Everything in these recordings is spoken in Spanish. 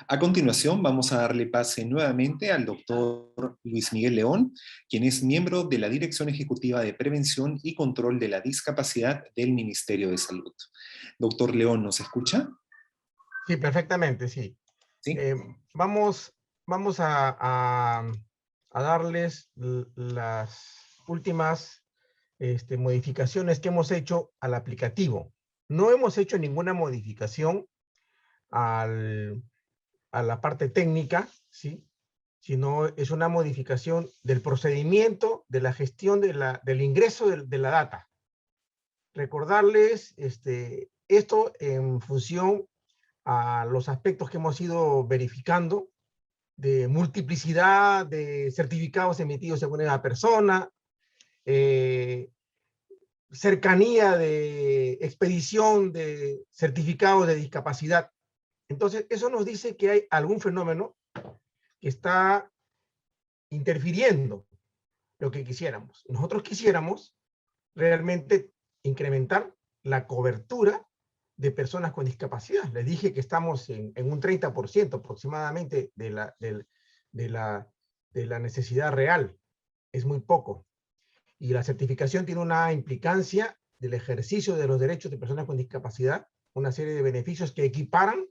A continuación, vamos a darle pase nuevamente al doctor Luis Miguel León, quien es miembro de la Dirección Ejecutiva de Prevención y Control de la Discapacidad del Ministerio de Salud. Doctor León, ¿nos escucha? Sí, perfectamente, sí. Sí. Vamos a darles las últimas modificaciones que hemos hecho al aplicativo. No hemos hecho ninguna modificación a la parte técnica, ¿sí? Sino es una modificación del procedimiento de la gestión del ingreso de la data. Recordarles esto en función a los aspectos que hemos ido verificando de multiplicidad de certificados emitidos según una persona, cercanía de expedición de certificados de discapacidad. Entonces, eso nos dice que hay algún fenómeno que está interfiriendo lo que quisiéramos. Nosotros quisiéramos realmente incrementar la cobertura de personas con discapacidad. Les dije que estamos en un 30% aproximadamente de la necesidad real. Es muy poco. Y la certificación tiene una implicancia del ejercicio de los derechos de personas con discapacidad, una serie de beneficios que equiparan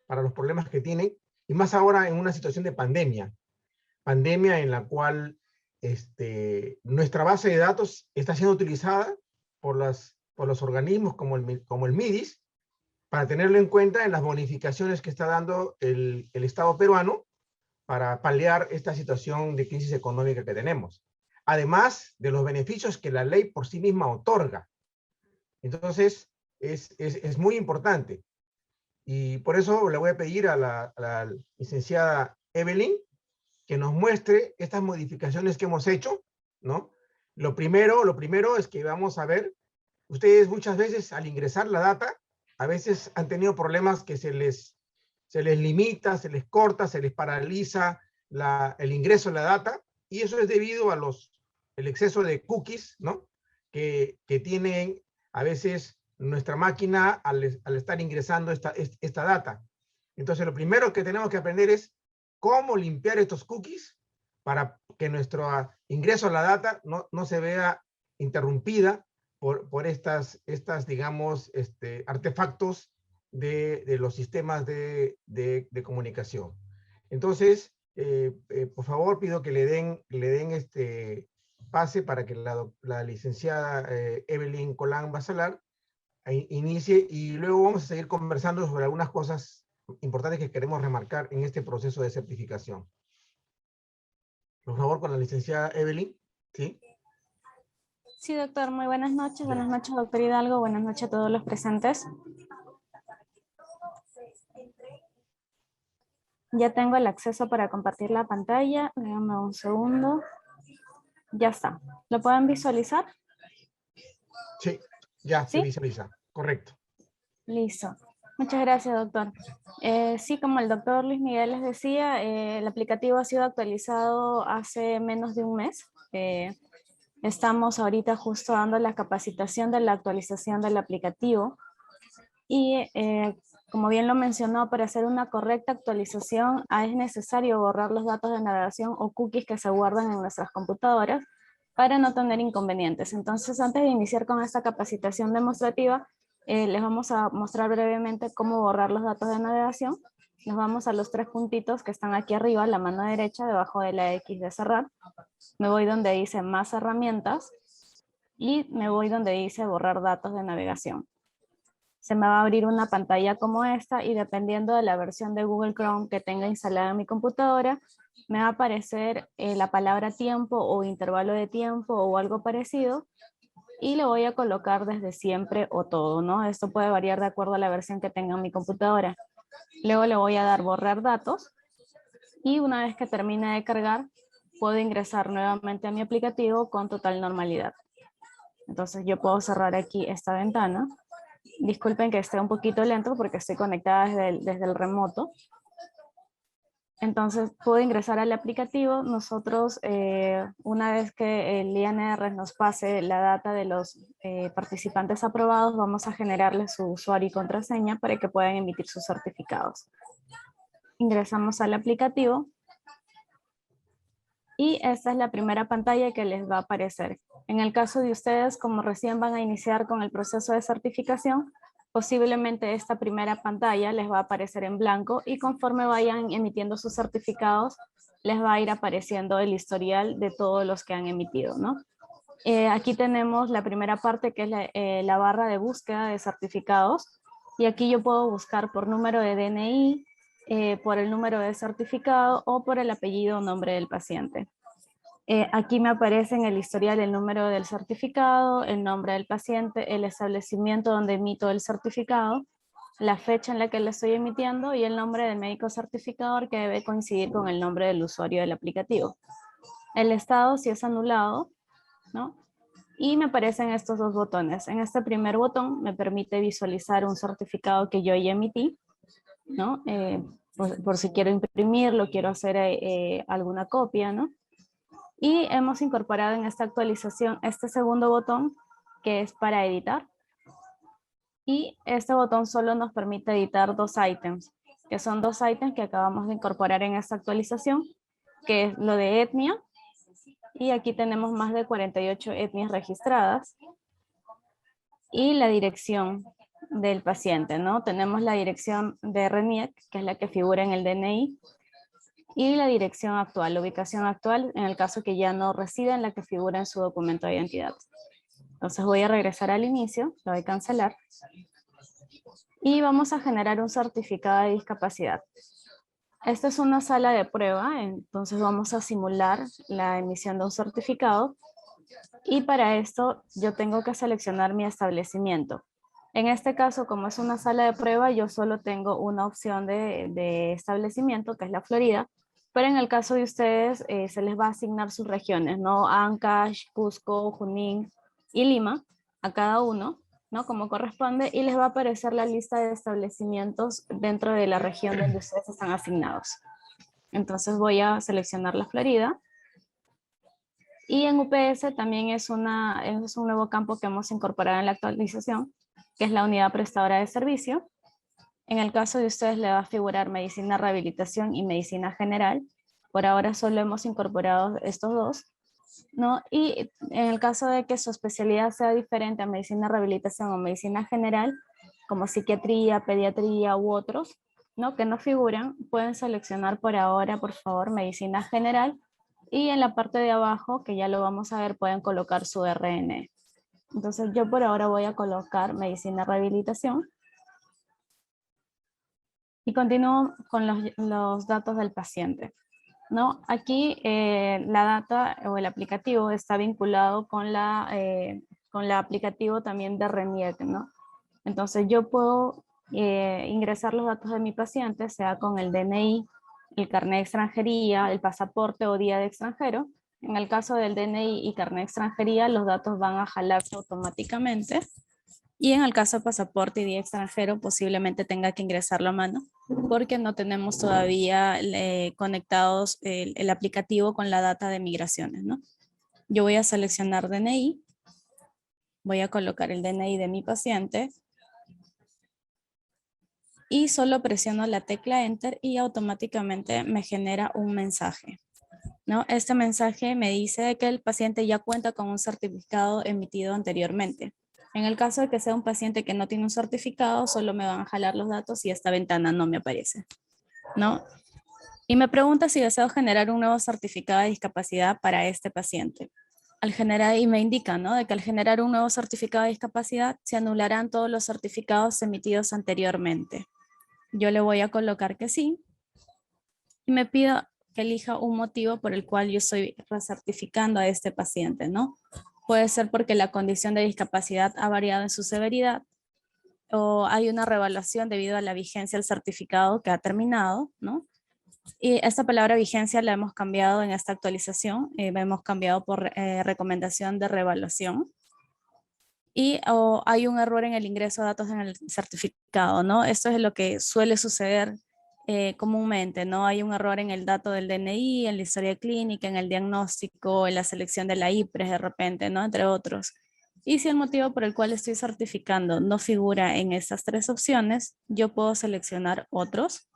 para los problemas que tienen, y más ahora en una situación de pandemia en la cual nuestra base de datos está siendo utilizada por los organismos como el MIDIS para tenerlo en cuenta en las bonificaciones que está dando el Estado peruano para paliar esta situación de crisis económica que tenemos. Además de los beneficios que la ley por sí misma otorga. Entonces, es muy importante. Y por eso le voy a pedir a la licenciada Evelyn que nos muestre estas modificaciones que hemos hecho, ¿no? Lo primero es que vamos a ver, ustedes muchas veces al ingresar la data, a veces han tenido problemas que se les limita, se les corta, se les paraliza el ingreso de la data, y eso es debido a el exceso de cookies, ¿no? Que tienen a veces nuestra máquina al estar ingresando esta data. Entonces, lo primero que tenemos que aprender es cómo limpiar estos cookies para que nuestro ingreso a la data no se vea interrumpida por estas digamos, artefactos de los sistemas de comunicación. Entonces, por favor, pido que le den pase para que la licenciada Evelyn Colán Basalar inicie, y luego vamos a seguir conversando sobre algunas cosas importantes que queremos remarcar en este proceso de certificación. Por favor, con la licenciada Evelyn. ¿Sí? Sí, doctor. Muy buenas noches. Buenas noches, doctor Hidalgo. Buenas noches a todos los presentes. Ya tengo el acceso para compartir la pantalla. Déjame un segundo. Ya está. ¿Lo pueden visualizar? Sí, ya ¿Sí? se visualiza. Correcto. Listo. Muchas gracias, doctor. Sí, como el doctor Luis Miguel les decía, el aplicativo ha sido actualizado hace menos de un mes. Estamos ahorita justo dando la capacitación de la actualización del aplicativo. Y como bien lo mencionó, para hacer una correcta actualización es necesario borrar los datos de navegación o cookies que se guardan en nuestras computadoras para no tener inconvenientes. Entonces, antes de iniciar con esta capacitación demostrativa, les vamos a mostrar brevemente cómo borrar los datos de navegación. Nos vamos a los tres puntitos que están aquí arriba, a la mano derecha, debajo de la X de cerrar. Me voy donde dice más herramientas y me voy donde dice borrar datos de navegación. Se me va a abrir una pantalla como esta, y dependiendo de la versión de Google Chrome que tenga instalada en mi computadora, me va a aparecer la palabra tiempo o intervalo de tiempo o algo parecido, y le voy a colocar desde siempre o todo, ¿no? Esto puede variar de acuerdo a la versión que tenga en mi computadora. Luego le voy a dar borrar datos, y una vez que termine de cargar, puedo ingresar nuevamente a mi aplicativo con total normalidad. Entonces yo puedo cerrar aquí esta ventana. Disculpen que esté un poquito lento porque estoy conectada desde el remoto. Entonces puedo ingresar al aplicativo. Nosotros, una vez que el INR nos pase la data de los participantes aprobados, vamos a generarles su usuario y contraseña para que puedan emitir sus certificados. ingresamos al aplicativo. Y esta es la primera pantalla que les va a aparecer. En el caso de ustedes, como recién van a iniciar con el proceso de certificación, posiblemente esta primera pantalla les va a aparecer en blanco y conforme vayan emitiendo sus certificados, les va a ir apareciendo el historial de todos los que han emitido, ¿no? Aquí tenemos la primera parte que es la barra de búsqueda de certificados y aquí yo puedo buscar por número de DNI, por el número de certificado o por el apellido o nombre del paciente. Aquí me aparece en el historial el número del certificado, el nombre del paciente, el establecimiento donde emito el certificado, la fecha en la que lo estoy emitiendo y el nombre del médico certificador que debe coincidir con el nombre del usuario del aplicativo. El estado si es anulado, ¿no? Y me aparecen estos dos botones. En este primer botón me permite visualizar un certificado que yo ya emití, ¿no? Por si quiero imprimirlo, quiero hacer alguna copia, ¿no? Y hemos incorporado en esta actualización este segundo botón que es para editar. Y este botón solo nos permite editar dos ítems, que son dos ítems que acabamos de incorporar en esta actualización, que es lo de etnia. Y aquí tenemos más de 48 etnias registradas. Y la dirección del paciente, ¿no? Tenemos la dirección de RENIEC, que es la que figura en el DNI, y la dirección actual, la ubicación actual, en el caso que ya no resida en la que figura en su documento de identidad. Entonces voy a regresar al inicio, lo voy a cancelar, y vamos a generar un certificado de discapacidad. Esta es una sala de prueba, entonces vamos a simular la emisión de un certificado, y para esto yo tengo que seleccionar mi establecimiento. En este caso, como es una sala de prueba, yo solo tengo una opción de establecimiento, que es la Florida, pero en el caso de ustedes se les va a asignar sus regiones, ¿no? Ancash, Cusco, Junín y Lima, a cada uno, ¿no? Como corresponde, y les va a aparecer la lista de establecimientos dentro de la región donde ustedes están asignados. Entonces voy a seleccionar la Florida. Y en UPS también es un nuevo campo que hemos incorporado en la actualización, que es la unidad prestadora de servicio. En el caso de ustedes le va a figurar medicina, rehabilitación y medicina general. Por ahora solo hemos incorporado estos dos, ¿no? Y en el caso de que su especialidad sea diferente a medicina, rehabilitación o medicina general, como psiquiatría, pediatría u otros, ¿no? Que no figuran, pueden seleccionar por ahora, por favor, medicina general. Y en la parte de abajo, que ya lo vamos a ver, pueden colocar su RN. Entonces yo por ahora voy a colocar medicina rehabilitación. Y continúo con los datos del paciente, ¿no? Aquí la data o el aplicativo está vinculado con la aplicativo también de RENIEC, ¿no? Entonces yo puedo ingresar los datos de mi paciente, sea con el DNI, el carnet de extranjería, el pasaporte o día de extranjero. En el caso del DNI y carnet de extranjería, los datos van a jalarse automáticamente. Y en el caso de pasaporte y día extranjero, posiblemente tenga que ingresarlo a mano, porque no tenemos todavía conectados el aplicativo con la data de migraciones, ¿no? Yo voy a seleccionar DNI, voy a colocar el DNI de mi paciente, y solo presiono la tecla Enter y automáticamente me genera un mensaje, ¿no? Este mensaje me dice que el paciente ya cuenta con un certificado emitido anteriormente. En el caso de que sea un paciente que no tiene un certificado, solo me van a jalar los datos y esta ventana no me aparece, ¿no? Y me pregunta si deseo generar un nuevo certificado de discapacidad para este paciente. Al generar, y me indica, ¿no? De que al generar un nuevo certificado de discapacidad, se anularán todos los certificados emitidos anteriormente. Yo le voy a colocar que sí. Y me pido que elija un motivo por el cual yo estoy recertificando a este paciente, ¿no? Puede ser porque la condición de discapacidad ha variado en su severidad o hay una revaluación debido a la vigencia del certificado que ha terminado, ¿no? Y esta palabra vigencia la hemos cambiado en esta actualización, la hemos cambiado por recomendación de revaluación. Y o hay un error en el ingreso de datos en el certificado, ¿no? Esto es lo que suele suceder comúnmente, ¿no? Hay un error en el dato del DNI, en la historia clínica, en el diagnóstico, en la selección de la IPRES de repente, ¿no? Entre otros. Y si el motivo por el cual estoy certificando no figura en estas tres opciones, yo puedo seleccionar otros.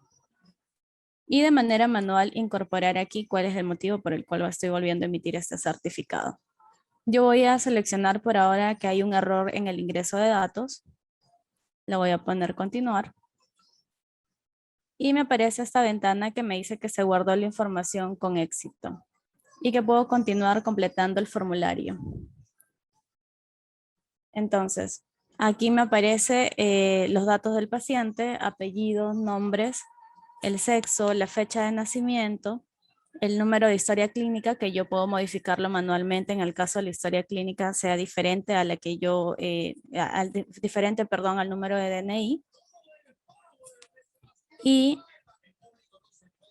Y de manera manual incorporar aquí cuál es el motivo por el cual estoy volviendo a emitir este certificado. Yo voy a seleccionar por ahora que hay un error en el ingreso de datos. Le voy a poner continuar. Y me aparece esta ventana que me dice que se guardó la información con éxito y que puedo continuar completando el formulario. Entonces, aquí me aparece los datos del paciente, apellidos, nombres, el sexo, la fecha de nacimiento, el número de historia clínica, que yo puedo modificarlo manualmente en el caso de la historia clínica sea diferente a la que yo, diferente, perdón, al número de DNI. Y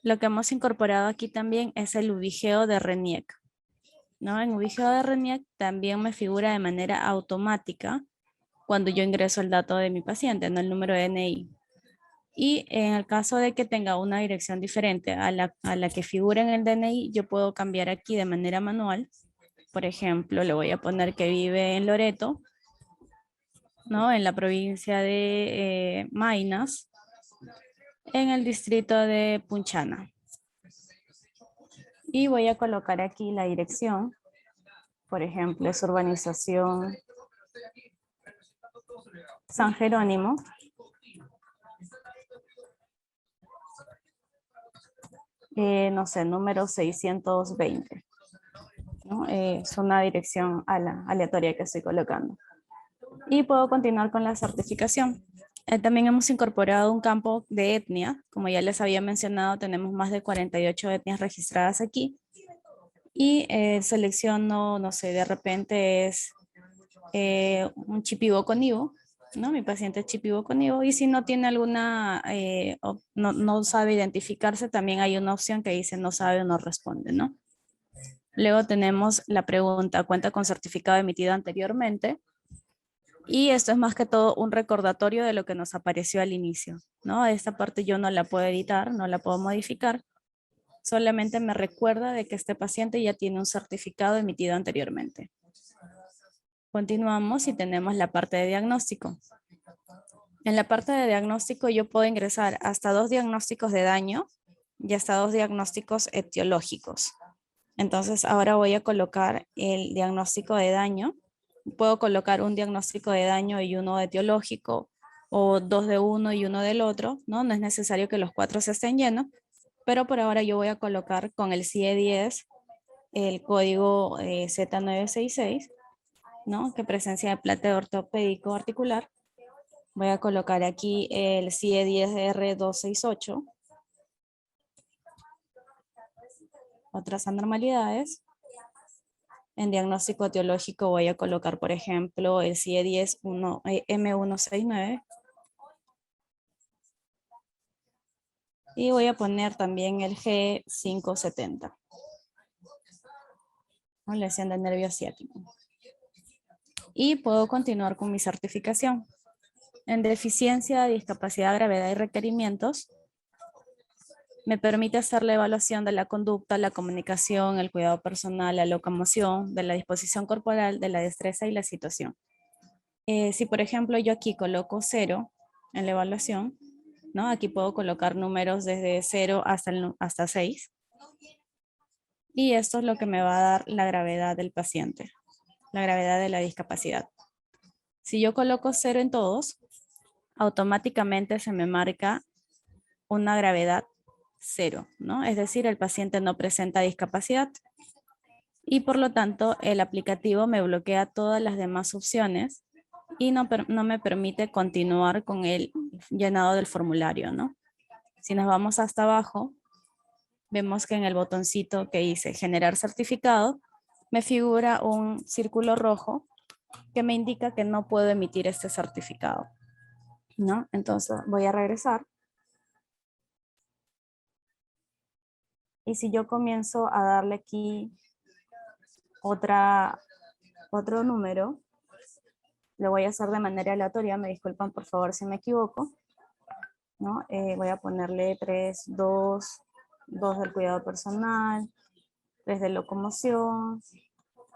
lo que hemos incorporado aquí también es el ubigeo de RENIEC, ¿no? En ubigeo de RENIEC también me figura de manera automática cuando yo ingreso el dato de mi paciente, no el número de DNI. Y en el caso de que tenga una dirección diferente a la que figura en el DNI, yo puedo cambiar aquí de manera manual. Por ejemplo, le voy a poner que vive en Loreto, ¿no? En la provincia de Maynas, en el distrito de Punchana. Y voy a colocar aquí la dirección. Por ejemplo, es urbanización San Jerónimo. No sé, número 620. ¿No? Es una dirección aleatoria que estoy colocando. Y puedo continuar con la certificación. También hemos incorporado un campo de etnia. Como ya les había mencionado, tenemos más de 48 etnias registradas aquí. Y selecciono, no sé, de repente es un Chipibo-Conibo, ¿no? Mi paciente es Chipibo-Conibo. Y si no tiene alguna, no sabe identificarse, también hay una opción que dice no sabe o no responde, ¿no? Luego tenemos la pregunta, ¿cuenta con certificado emitido anteriormente? Y esto es más que todo un recordatorio de lo que nos apareció al inicio, ¿no? Esta parte yo no la puedo editar, no la puedo modificar. Solamente me recuerda de que este paciente ya tiene un certificado emitido anteriormente. Continuamos y tenemos la parte de diagnóstico. En la parte de diagnóstico yo puedo ingresar hasta 2 diagnósticos de daño y hasta 2 diagnósticos etiológicos. Entonces ahora voy a colocar el diagnóstico de daño. Puedo colocar un diagnóstico de daño y uno etiológico, o 2 de uno y uno del otro, ¿no? No es necesario que los 4 se estén llenos, pero por ahora yo voy a colocar con el CIE-10 el código Z966, ¿no? Que presencia de plate ortopédico articular. Voy a colocar aquí el CIE-10R268. Otras anormalidades. En diagnóstico etiológico voy a colocar, por ejemplo, el CIE-10 M169. Y voy a poner también el G570. Lesión del nervio ciático. Y puedo continuar con mi certificación. En deficiencia, discapacidad, gravedad y requerimientos, me permite hacer la evaluación de la conducta, la comunicación, el cuidado personal, la locomoción, de la disposición corporal, de la destreza y la situación. Si por ejemplo yo aquí coloco 0 en la evaluación, ¿no? Aquí puedo colocar números desde 0 hasta 6. Y esto es lo que me va a dar la gravedad del paciente, la gravedad de la discapacidad. Si yo coloco 0 en todos, automáticamente se me marca una gravedad 0, ¿no? Es decir, el paciente no presenta discapacidad y por lo tanto el aplicativo me bloquea todas las demás opciones y no me permite continuar con el llenado del formulario, ¿no? Si nos vamos hasta abajo, vemos que en el botoncito que dice generar certificado, me figura un círculo rojo que me indica que no puedo emitir este certificado, ¿no? Entonces voy a regresar. Y si yo comienzo a darle aquí otro número, lo voy a hacer de manera aleatoria, me disculpan por favor si me equivoco, ¿no? Voy a ponerle 3, 2, 2 del cuidado personal, 3 de locomoción.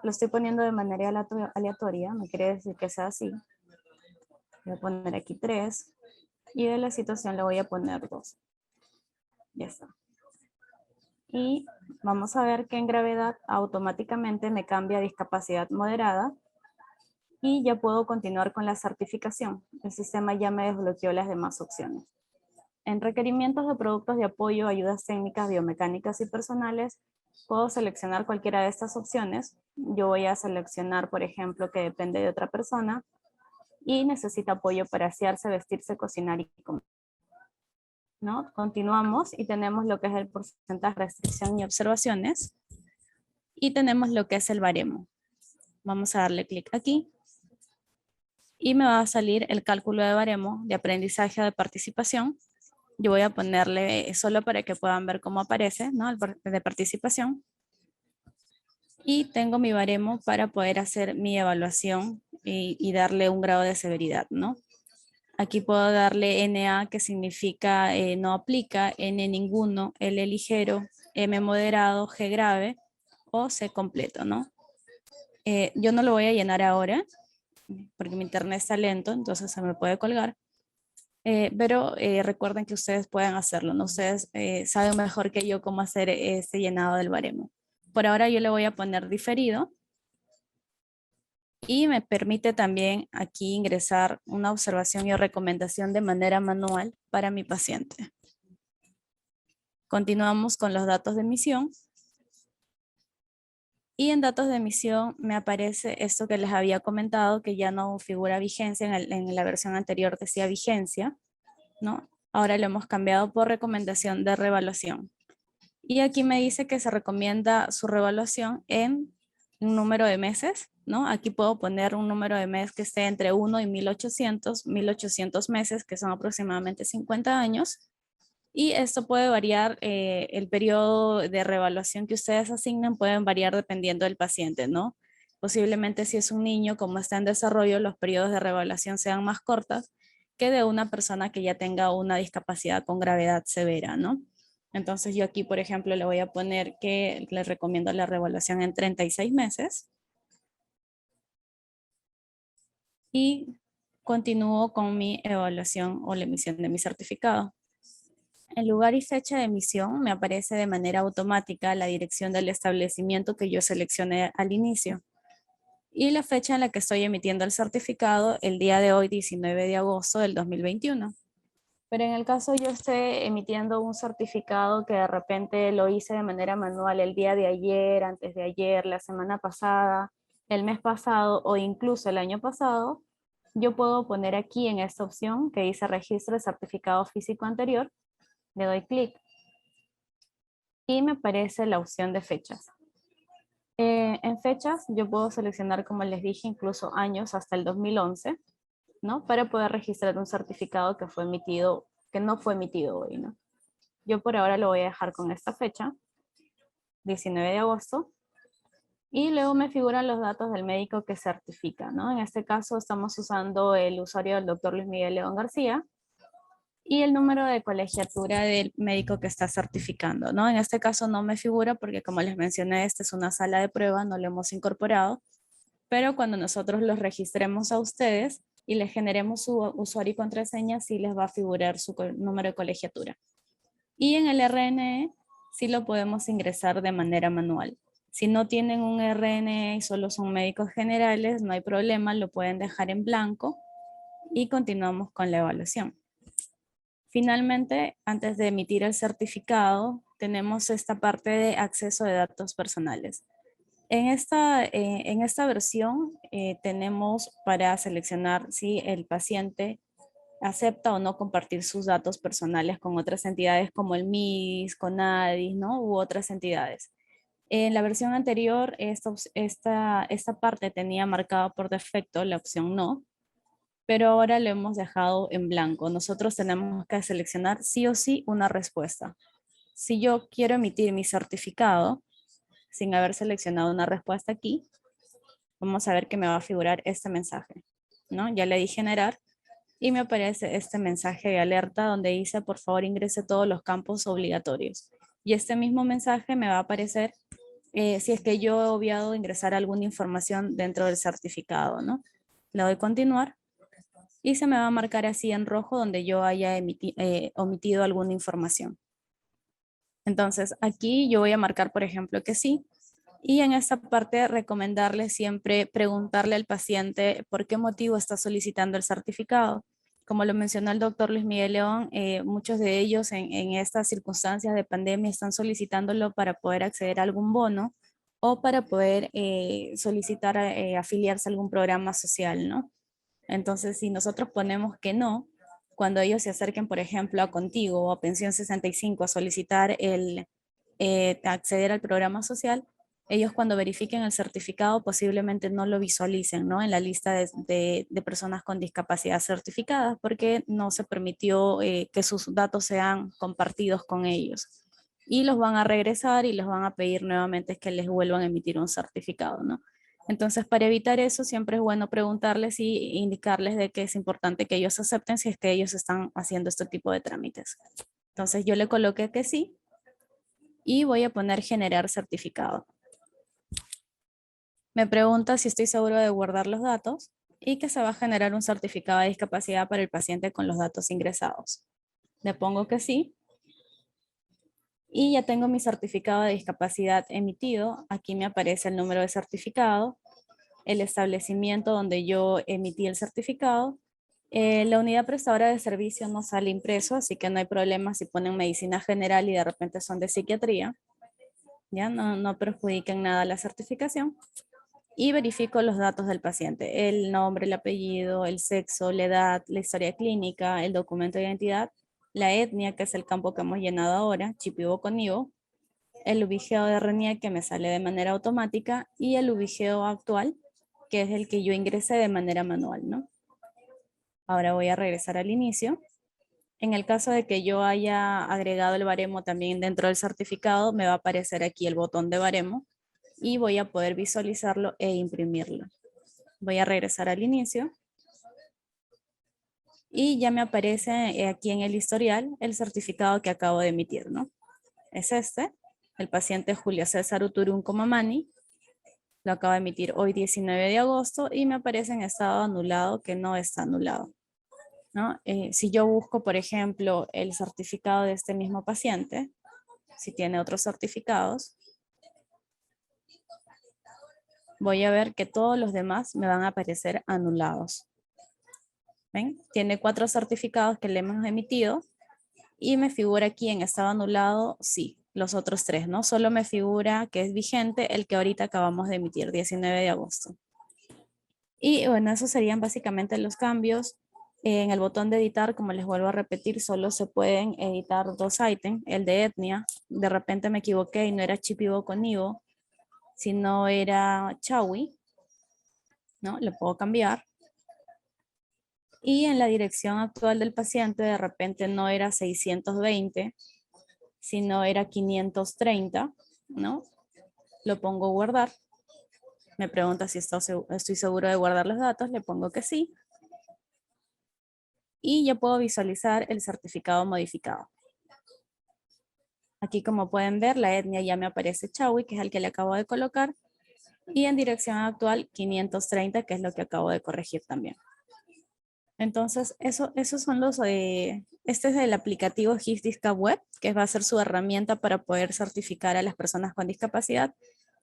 Lo estoy poniendo de manera aleatoria, no quiere decir que sea así. Voy a poner aquí 3 y de la situación le voy a poner 2. Ya está. Y vamos a ver que en gravedad automáticamente me cambia a discapacidad moderada y ya puedo continuar con la certificación. El sistema ya me desbloqueó las demás opciones. En requerimientos de productos de apoyo, ayudas técnicas, biomecánicas y personales, puedo seleccionar cualquiera de estas opciones. Yo voy a seleccionar, por ejemplo, que depende de otra persona y necesita apoyo para asearse, vestirse, cocinar y comer, ¿no? Continuamos y tenemos lo que es el porcentaje de restricción y observaciones y tenemos lo que es el baremo. Vamos a darle clic aquí y me va a salir el cálculo de baremo de aprendizaje o de participación. Yo voy a ponerle solo para que puedan ver cómo aparece, ¿no? El de participación. Y tengo mi baremo para poder hacer mi evaluación y darle un grado de severidad, ¿no? Aquí puedo darle NA, que significa no aplica, N ninguno, L ligero, M moderado, G grave o C completo, ¿no? Yo no lo voy a llenar ahora porque mi internet está lento, entonces se me puede colgar. Pero recuerden que ustedes pueden hacerlo, ¿no? Ustedes saben mejor que yo cómo hacer este llenado del baremo. Por ahora yo le voy a poner diferido. Y me permite también aquí ingresar una observación y recomendación de manera manual para mi paciente. Continuamos con los datos de emisión. Y en datos de emisión me aparece esto que les había comentado, que ya no figura vigencia, en la versión anterior decía vigencia, ¿no? Ahora lo hemos cambiado por recomendación de reevaluación. Y aquí me dice que se recomienda su reevaluación en un número de meses, ¿no? Aquí puedo poner un número de mes que esté entre 1 y 1800 meses, que son aproximadamente 50 años. Y esto puede variar, el periodo de reevaluación que ustedes asignen pueden variar dependiendo del paciente, ¿no? Posiblemente si es un niño, como está en desarrollo, los periodos de reevaluación sean más cortos que de una persona que ya tenga una discapacidad con gravedad severa, ¿no? Entonces yo aquí, por ejemplo, le voy a poner que le recomiendo la reevaluación en 36 meses. Y continúo con mi evaluación o la emisión de mi certificado. En lugar y fecha de emisión me aparece de manera automática la dirección del establecimiento que yo seleccioné al inicio. Y la fecha en la que estoy emitiendo el certificado, el día de hoy, 19 de agosto del 2021. Pero en el caso yo esté emitiendo un certificado que de repente lo hice de manera manual el día de ayer, antes de ayer, la semana pasada, el mes pasado o incluso el año pasado, yo puedo poner aquí en esta opción que dice registro de certificado físico anterior, le doy clic y me aparece la opción de fechas. En fechas yo puedo seleccionar, como les dije, incluso años hasta el 2011, ¿no? Para poder registrar un certificado que fue emitido, que no fue emitido hoy, ¿no? Yo por ahora lo voy a dejar con esta fecha, 19 de agosto, y luego me figuran los datos del médico que certifica, ¿no? En este caso estamos usando el usuario del doctor Luis Miguel León García y el número de colegiatura del médico que está certificando, ¿no? En este caso no me figura porque, como les mencioné, esta es una sala de prueba, no lo hemos incorporado, pero cuando nosotros los registremos a ustedes y les generemos su usuario y contraseña, sí les va a figurar su número de colegiatura. Y en el RNE sí lo podemos ingresar de manera manual. Si no tienen un RNE y solo son médicos generales, no hay problema, lo pueden dejar en blanco y continuamos con la evaluación. Finalmente, antes de emitir el certificado, tenemos esta parte de acceso de datos personales. En esta versión tenemos para seleccionar si el paciente acepta o no compartir sus datos personales con otras entidades como el MIS, CONADIS, ¿no? U otras entidades. En la versión anterior, esta parte tenía marcada por defecto la opción no, pero ahora lo hemos dejado en blanco. Nosotros tenemos que seleccionar sí o sí una respuesta. Si yo quiero emitir mi certificado sin haber seleccionado una respuesta aquí, vamos a ver que me va a figurar este mensaje, ¿no? Ya le di generar y me aparece este mensaje de alerta donde dice por favor ingrese todos los campos obligatorios. Y este mismo mensaje me va a aparecer si es que yo he obviado ingresar alguna información dentro del certificado, ¿no? Le doy continuar y se me va a marcar así en rojo donde yo haya omitido alguna información. Entonces, aquí yo voy a marcar, por ejemplo, que sí. Y en esta parte recomendarle siempre preguntarle al paciente por qué motivo está solicitando el certificado. Como lo mencionó el doctor Luis Miguel León, muchos de ellos en estas circunstancias de pandemia están solicitándolo para poder acceder a algún bono o para poder solicitar afiliarse a algún programa social, ¿no? Entonces, si nosotros ponemos que no, cuando ellos se acerquen, por ejemplo, a Contigo o a Pensión 65 a solicitar acceder al programa social, ellos cuando verifiquen el certificado posiblemente no lo visualicen, ¿no? En la lista de personas con discapacidad certificadas porque no se permitió que sus datos sean compartidos con ellos. Y los van a regresar y les van a pedir nuevamente que les vuelvan a emitir un certificado, ¿no? Entonces, para evitar eso, siempre es bueno preguntarles y indicarles de que es importante que ellos acepten si es que ellos están haciendo este tipo de trámites. Entonces, yo le coloqué que sí y voy a poner generar certificado. Me pregunta si estoy seguro de guardar los datos y que se va a generar un certificado de discapacidad para el paciente con los datos ingresados. Le pongo que sí. Y ya tengo mi certificado de discapacidad emitido. Aquí me aparece el número de certificado, el establecimiento donde yo emití el certificado. La unidad prestadora de servicio no sale impreso, así que no hay problema si ponen medicina general y de repente son de psiquiatría. Ya no perjudiquen nada la certificación. Y verifico los datos del paciente, el nombre, el apellido, el sexo, la edad, la historia clínica, el documento de identidad, la etnia, que es el campo que hemos llenado ahora, Shipibo con Ivo, el ubigeo de RENIEC que me sale de manera automática y el ubigeo actual, que es el que yo ingresé de manera manual, ¿no? Ahora voy a regresar al inicio. En el caso de que yo haya agregado el baremo también dentro del certificado, me va a aparecer aquí el botón de baremo y voy a poder visualizarlo e imprimirlo. Voy a regresar al inicio. Y ya me aparece aquí en el historial el certificado que acabo de emitir, ¿no? Es este, el paciente Julio César Uturún Comamani. Lo acabo de emitir hoy 19 de agosto y me aparece en estado anulado que no está anulado, ¿no? Si yo busco, por ejemplo, el certificado de este mismo paciente, si tiene otros certificados, voy a ver que todos los demás me van a aparecer anulados. ¿Ven? Tiene 4 certificados que le hemos emitido y me figura aquí en estado anulado, sí, los otros 3, ¿no? Solo me figura que es vigente el que ahorita acabamos de emitir, 19 de agosto. Y bueno, esos serían básicamente los cambios. En el botón de editar, como les vuelvo a repetir, solo se pueden editar 2 ítems, el de etnia, de repente me equivoqué y no era Shipibo con Ivo, sino era Chawi, ¿no? Lo puedo cambiar. Y en la dirección actual del paciente, de repente no era 620, sino era 530, ¿no? Lo pongo guardar. Me pregunta si estoy seguro de guardar los datos, le pongo que sí. Y ya puedo visualizar el certificado modificado. Aquí como pueden ver, la etnia ya me aparece Chawi, que es el que le acabo de colocar. Y en dirección actual 530, que es lo que acabo de corregir también. Entonces, esos son los, este es el aplicativo HISDiscap Web, que va a ser su herramienta para poder certificar a las personas con discapacidad.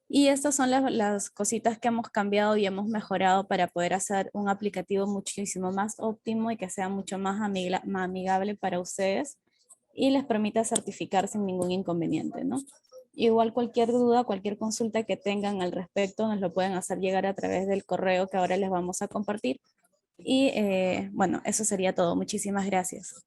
Y estas son las cositas que hemos cambiado y hemos mejorado para poder hacer un aplicativo muchísimo más óptimo y que sea mucho más amigable para ustedes y les permita certificar sin ningún inconveniente, ¿no? Igual cualquier duda, cualquier consulta que tengan al respecto, nos lo pueden hacer llegar a través del correo que ahora les vamos a compartir. Y bueno, eso sería todo. Muchísimas gracias.